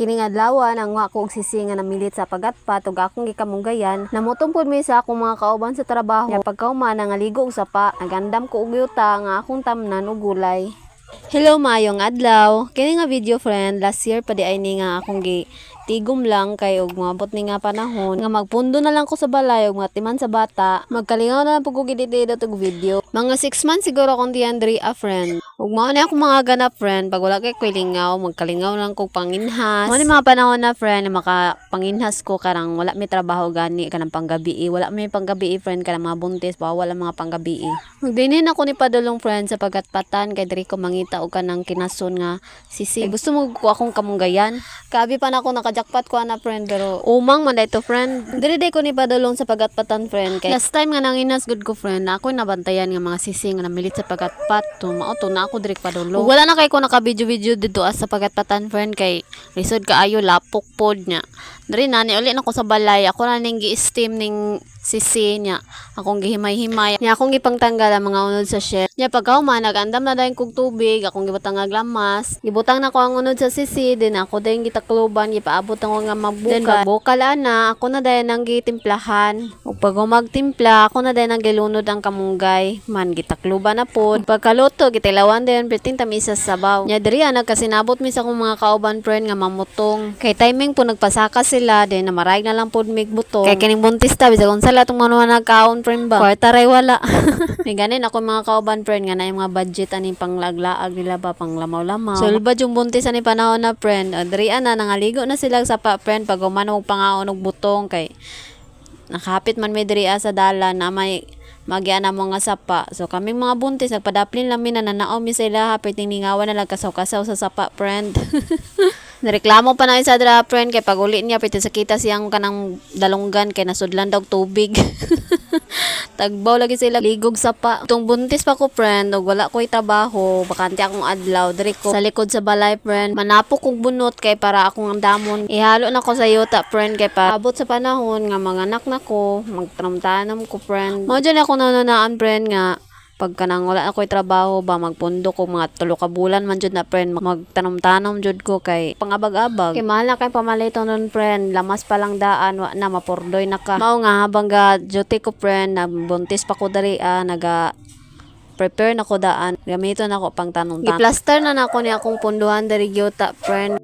Kining adlaw nang ako og sisi nga namilit sa pagatpat ug akong gikamunggayan. Namutong pud mi sa akong mga kauban sa trabaho. Nya pagkahuman nangaligo og sapa, nagandam ko og yuta nga akong tamnan og gulay. Hello mayong adlaw. Kini nga video friend, last year pa di ay ni nga akong tigom lang kay og moabot ni nga panahon nga magpundo na lang ko sa balay og matiman sa bata. Magkalingaw na lang pug ko gididid og video. Mga 6 months siguro akong diandri a friend. Ug mao na ako mga ganap friend, pag wala kay kulingaw, magkalingaw lang ko panginhas. Mao ni mga panahon na friend na makapanginhas ko karang wala may trabaho gani kanang panggabi. Wala may panggabi friend kanang mga buntis pa wala mga panggabi. Magdinin ako ni padulong friend sa pagatpatan kay diri ko mangita og kanang kinason nga sisi. Gusto mo ko akong kamunggayan. Kabi pa na ako nakajakpat ko ana friend pero umang man dayto friend. Diri day ko ni padulong sa pagatpatan friend kay last time nga nanginas good ko friend na ako nabantayan nga mga sisi nga namilit sa pagatpat. Mao to na ako diri padulong. Wala na kay ko naka video dito as sa pagatpatan friend kay lisod kaayo lapok pod nya. Diri na ni uli na ko sa balay. Ako na ning gi-steam ning sisi niya. Akong gihimay-himay. Niya akong gipangtanggal ang mga unod sa shell. Niya pagkahuman nagandam na dayon kog tubig, akong gibutang nga glamas. Gibutang na ko ang unod sa sisi, din ako dayon gitakloban, gipaabot ako nga magbuka. Then magbukal ana, ako na dayon nang gitimplahan. Ug pag magtimpla, ako na dayon nang gilunod ang kamunggay. Man gitakloban na pod. Pagkaluto gitilawan dayon perting tamisa sa sabaw. Niya diri nagkasinabot mi sa akong mga kauban friend nga mamutong. Kay timing po nagpasaka sila, din na maray na lang pod mig butong. Kay kining buntis ta bisag sala itong mga nagkaon friend ba? Kwarta ray wala. May ganin ako mga kauban friend nga na yung mga budget aning panglaglaag nila ba pang lamaw-lamaw. Sulbad yung buntis ani panahon na friend. Adrian na nangaligo na sila sa friend pag umanog pangaon og butong kay nakapit man may diri sa dalan na may magian na mga sapa. So kaming mga buntis nagpadaplin lang mi na nanaaw mi sila hapit ningawan na lang kasaw-kasaw sa sapa friend. Nareklamo pa na isa dra friend kay pag uli niya pwede sakita siyang kanang dalunggan kay nasudlan daw tubig. Tagbaw lagi sila ligog sapa. Tung buntis pa ko friend ug wala ko'y trabaho, bakante akong adlaw diri ko sa likod sa balay friend. Manapok kog bunot kay para akong damon. Ihalo na ko sa yuta friend kay pa abot sa panahon nga manganak na ko, magtanam-tanam ko friend. Mao dyan ako nanunaan friend nga pagka nang wala ako'y trabaho ba magpundo ko mga 3 ka bulan man jud na friend magtanom-tanom jud ko kay pangabag-abag kay mahal na kay pamalito nun friend lamas pa lang daan wa na mapurdoy na ka mao nga habang ga duty ko friend nagbuntis pa ko diri naga prepare na ko daan gamiton ako pang tanom-tanom i-plaster na nako ni akong punduhan diri gyuta friend